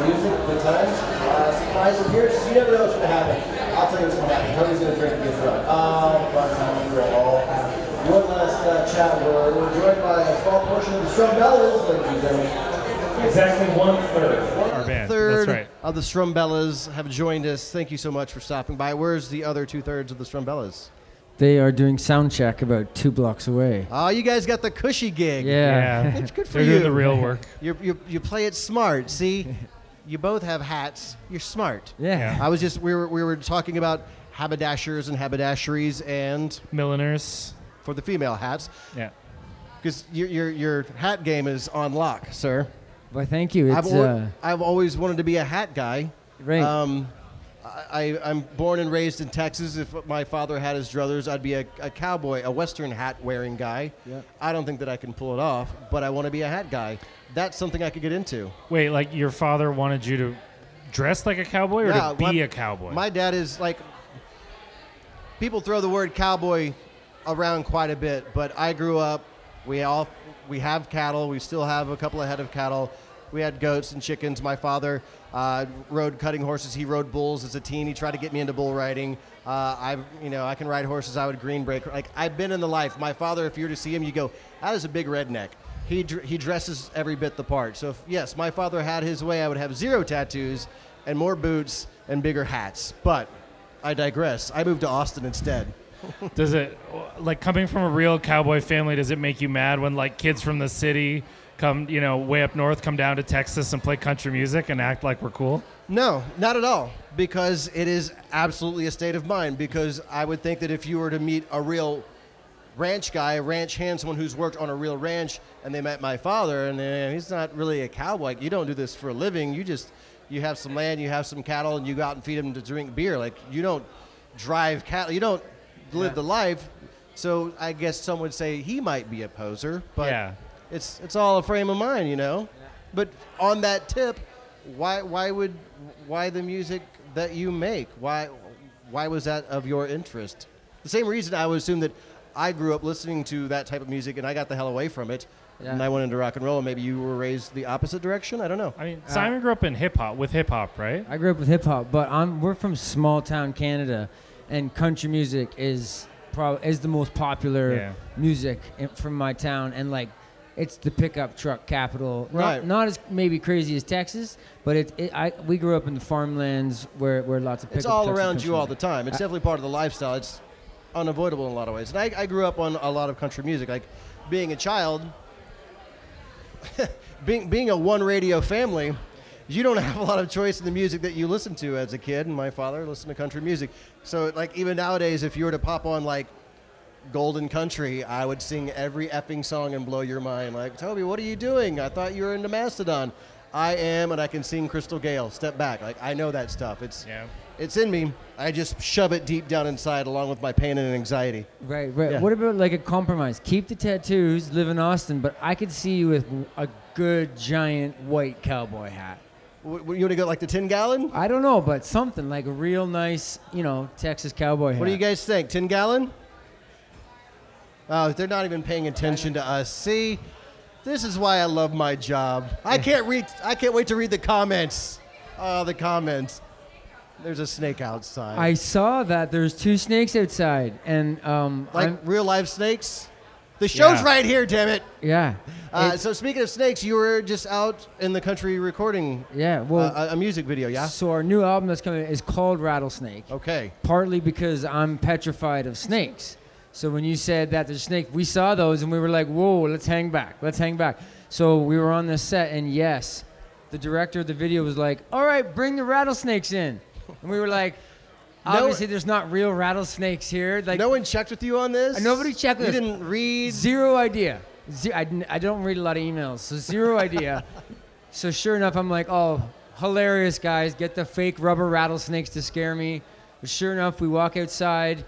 music, good times, surprise appearances. You never know what's going to happen. I'll tell you what's going to happen. Toby's going to drink me through. Fun time, we're all happy. One last chat. We're joined by a small portion of the Strumbellas, ladies and gentlemen. Exactly 1/3. Our band. Third That's right. of the Strumbellas have joined us. Thank you so much for stopping by. Where's the other 2/3 of the Strumbellas? They are doing sound check about 2 blocks away. Oh, you guys got the cushy gig. Yeah. It's good for They're you. doing the real work. You play it smart. See, you both have hats. You're smart. Yeah. I was just we were talking about haberdashers and haberdasheries and Milliners. for the female hats Yeah. because your hat game is on lock, sir. Well, thank you. It's I've always wanted to be a hat guy. right. I'm born and raised in Texas. If my father had his druthers, I'd be a cowboy, a Western hat wearing guy. Yep. I don't think that I can pull it off, but I want to be a hat guy. That's something I could get into. Wait, like your father wanted you to dress like a cowboy or Yeah, to be a cowboy? My dad is like, people throw the word cowboy around quite a bit, but I grew up, we have cattle, we still have a couple of head of cattle. We had goats and chickens. My father rode cutting horses. He rode bulls as a teen. He tried to get me into bull riding. I can ride horses. I would green break. Like, I've been in the life. My father, if you were to see him, you go, that is a big redneck. He dresses every bit the part. So if, yes, my father had his way, I would have 0 tattoos and more boots and bigger hats. But I digress. I moved to Austin instead. Does it, like, coming from a real cowboy family, does it make you mad when, like, kids from the city come, way up north, come down to Texas and play country music and act like we're cool? No, not at all, because it is absolutely a state of mind, because I would think that if you were to meet a real ranch guy, a ranch hand, someone who's worked on a real ranch, and they met my father, and he's not really a cowboy. You don't do this for a living. You have some land, you have some cattle, and you go out and feed them to drink beer. Like, you don't drive cattle. You don't live the life. So I guess some would say he might be a poser, but Yeah. it's all a frame of mind, But on that tip, why the music that you make? Why was that of your interest? The same reason I would assume that I grew up listening to that type of music and I got the hell away from it. Yeah. And I went into rock and roll, and maybe you were raised the opposite direction? I don't know. I mean, Simon grew up in with hip hop, right? I grew up with hip hop, but we're from small town Canada, and country music is the most popular music from my town, and like, it's the pickup truck capital. Right. Not as maybe crazy as Texas, but we grew up in the farmlands where lots of pickup It's all trucks around and you all the time. It's definitely part of the lifestyle. It's unavoidable in a lot of ways. And I grew up on a lot of country music. Like, being a child, being a one radio family, you don't have a lot of choice in the music that you listen to as a kid. And my father listened to country music. So, like, even nowadays, if you were to pop on, like, Golden Country, I would sing every effing song and blow your mind. Like, Toby, what are you doing? I thought you were into Mastodon. I am, and I can sing Crystal Gale. Step back. Like, I know that stuff. It's in me. I just shove it deep down inside along with my pain and anxiety. Right. Yeah. What about like a compromise? Keep the tattoos, live in Austin, but I could see you with a good giant white cowboy hat. You want to go like the 10 gallon? I don't know, but something like a real nice, Texas cowboy hat. What do you guys think? 10 gallon? Oh, they're not even paying attention to us. See, this is why I love my job. I can't wait to read the comments. Oh, the comments. There's a snake outside. I saw that there's 2 snakes outside, and real live snakes. The show's right here, damn it. Yeah. So speaking of snakes, you were just out in the country recording. Yeah. Well, a music video, yeah. So our new album that's coming is called Rattlesnake. Okay. Partly because I'm petrified of snakes. So when you said that there's a snake, we saw those and we were like, whoa, let's hang back. So we were on this set, and yes, the director of the video was like, all right, bring the rattlesnakes in. And we were like, obviously there's not real rattlesnakes here. Like, no one checked with you on this? Nobody checked with us. You didn't read? Zero idea. I don't read a lot of emails, so zero idea. So sure enough, I'm like, oh, hilarious, guys. Get the fake rubber rattlesnakes to scare me. But sure enough, we walk outside.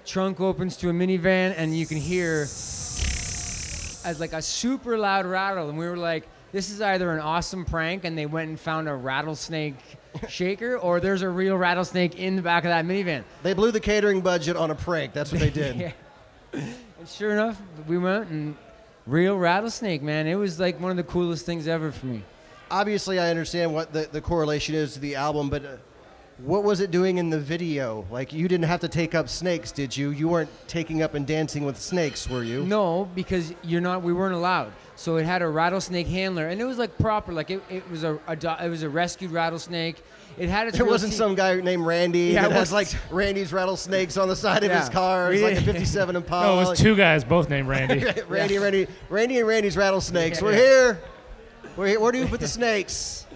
Trunk opens to a minivan, and you can hear as like a super loud rattle. And we were like, this is either an awesome prank, and they went and found a rattlesnake shaker, or there's a real rattlesnake in the back of that minivan. They blew the catering budget on a prank. That's what they did. Yeah. And sure enough, we went and real rattlesnake, man. It was like one of the coolest things ever for me. obviously I understand what the correlation is to the album, but what was it doing in the video? Like, you didn't have to take up snakes, did you? You weren't taking up and dancing with snakes, were you? No, because we weren't allowed. So it had a rattlesnake handler, and it was like proper, like it was a rescued rattlesnake. It had its. There real wasn't some guy named Randy that has like Randy's rattlesnades on the side of his car. It's like a '57 Impala. No, it was two guys, both named Randy. Randy and Randy's rattlesnakes. We're here. We're here. Where do you put the snakes?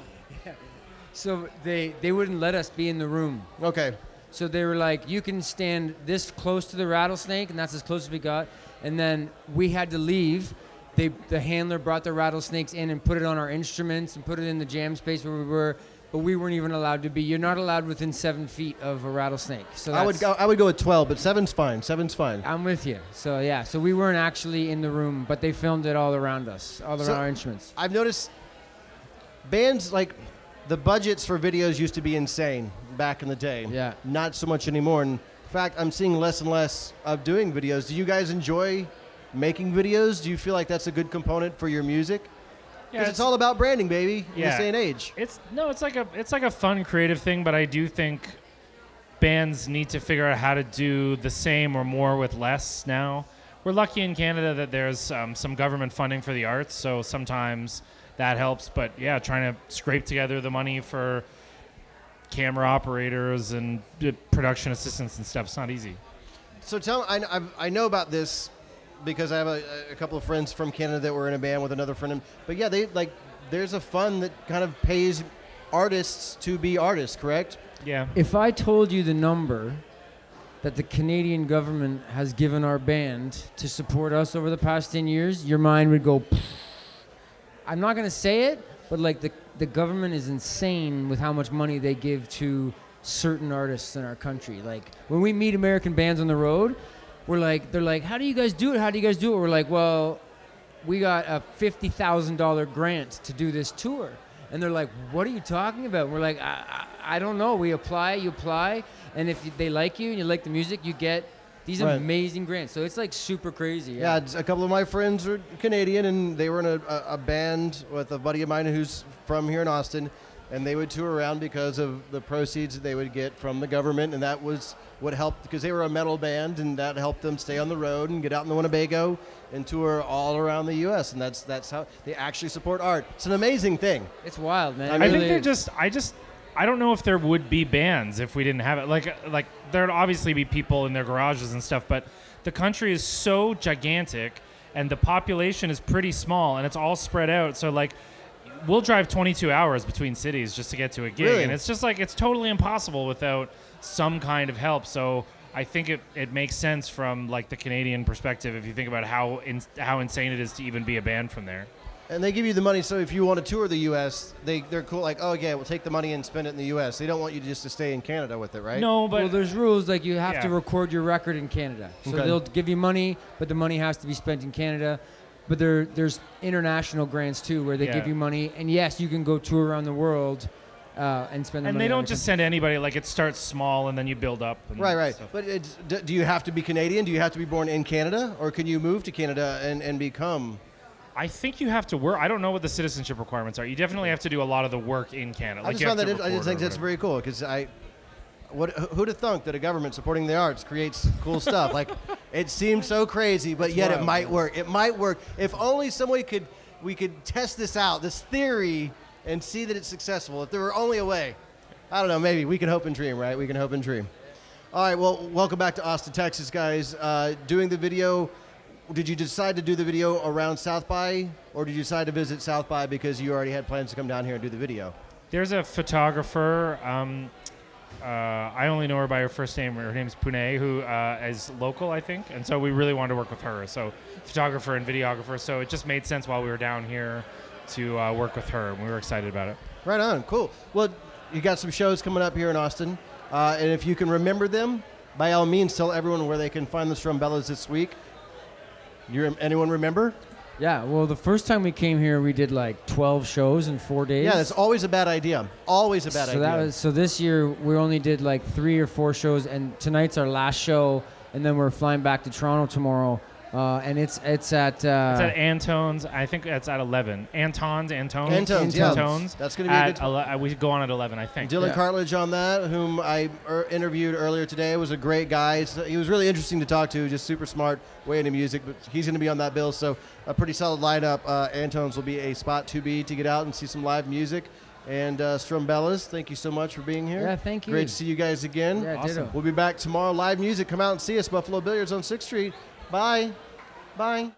So they wouldn't let us be in the room. Okay. So they were like, you can stand this close to the rattlesnake, and that's as close as we got. And then we had to leave. The handler brought the rattlesnakes in and put it on our instruments and put it in the jam space where we were, but we weren't even allowed to be. You're not allowed within 7 feet of a rattlesnake. So I would go with 12, but 7's fine. 7's fine. I'm with you. So yeah, so we weren't actually in the room, but they filmed it all around us, all around our instruments. I've noticed bands, like, the budgets for videos used to be insane back in the day. Yeah. Not so much anymore. In fact, I'm seeing less and less of doing videos. Do you guys enjoy making videos? Do you feel like that's a good component for your music? Because it's all about branding, baby, in this day and age. It's like a fun creative thing, but I do think bands need to figure out how to do the same or more with less now. We're lucky in Canada that there's some government funding for the arts, so sometimes that helps. But yeah, trying to scrape together the money for camera operators and production assistants and stuff, it's not easy. So tell me, I know about this because I have a couple of friends from Canada that were in a band with another friend. But yeah, there's a fund that kind of pays artists to be artists, correct? Yeah. If I told you the number that the Canadian government has given our band to support us over the past 10 years, your mind would go, pfft. I'm not going to say it, but like the government is insane with how much money they give to certain artists in our country. Like, when we meet American bands on the road, they're like, how do you guys do it? How do you guys do it? We're like, well, we got a $50,000 grant to do this tour. And they're like, what are you talking about? We're like, I don't know. You apply, and if they like you and you like the music, you get these amazing grants. So it's like super crazy. Yeah, a couple of my friends are Canadian, and they were in a band with a buddy of mine who's from here in Austin, and they would tour around because of the proceeds that they would get from the government, and that was what helped, because they were a metal band, and that helped them stay on the road and get out in the Winnebago and tour all around the U.S., and that's how they actually support art. It's an amazing thing. It's wild, man. I think they're just I don't know if there would be bands if we didn't have it. Like there'd obviously be people in their garages and stuff, but the country is so gigantic and the population is pretty small and it's all spread out. So like we'll drive 22 hours between cities just to get to a gig. Really? And it's just like, it's totally impossible without some kind of help. So I think it makes sense from like the Canadian perspective if you think about how insane it is to even be a band from there. And they give you the money, so if you want to tour the U.S., they're cool, like, oh, yeah, we'll take the money and spend it in the U.S. They don't want you just to stay in Canada with it, right? No, but... Well, there's rules, like you have to record your record in Canada. So they'll give you money, but the money has to be spent in Canada. But there's international grants, too, where they give you money. And, yes, you can go tour around the world and spend the money. And they don't just send anybody, like, it starts small and then you build up. And right. Stuff. But do you have to be Canadian? Do you have to be born in Canada? Or can you move to Canada and become... I think you have to work. I don't know what the citizenship requirements are. You definitely have to do a lot of the work in Canada. I just think that's very cool because who'd have thunk that a government supporting the arts creates cool stuff? Like, it seems so crazy, but yet it might work. It might work if only we could test this out, this theory, and see that it's successful. If there were only a way, I don't know. Maybe we can hope and dream, right? We can hope and dream. All right. Well, welcome back to Austin, Texas, guys. Doing the video. Did you decide to do the video around South by, or did you decide to visit South by because you already had plans to come down here and do the video? There's a photographer. I only know her by her first name. Her name's Pune, who is local, I think. And so we really wanted to work with her. So photographer and videographer. So it just made sense while we were down here to work with her. And we were excited about it. Right on. Cool. Well, you got some shows coming up here in Austin. And if you can remember them, by all means, tell everyone where they can find the Strumbellas this week. Anyone remember? Yeah, well, the first time we came here, we did like 12 shows in 4 days. Yeah, that's always a bad idea. Always a bad idea. So this year, we only did like 3 or 4 shows, and tonight's our last show, and then we're flying back to Toronto tomorrow And it's at It's at Antone's. I think it's at 11. Antone's. Yeah. That's going to be a good we go on at 11, I think. Dylan Cartledge on that, whom I interviewed earlier today, was a great guy. He was really interesting to talk to, just super smart, way into music, but he's going to be on that bill, so a pretty solid lineup. Antone's will be a spot to be to get out and see some live music. And Strumbellas, thank you so much for being here. Yeah, thank you. Great to see you guys again. Yeah, awesome. ditto. We'll be back tomorrow. Live music. Come out and see us. Buffalo Billiards on 6th Street. Bye. Bye.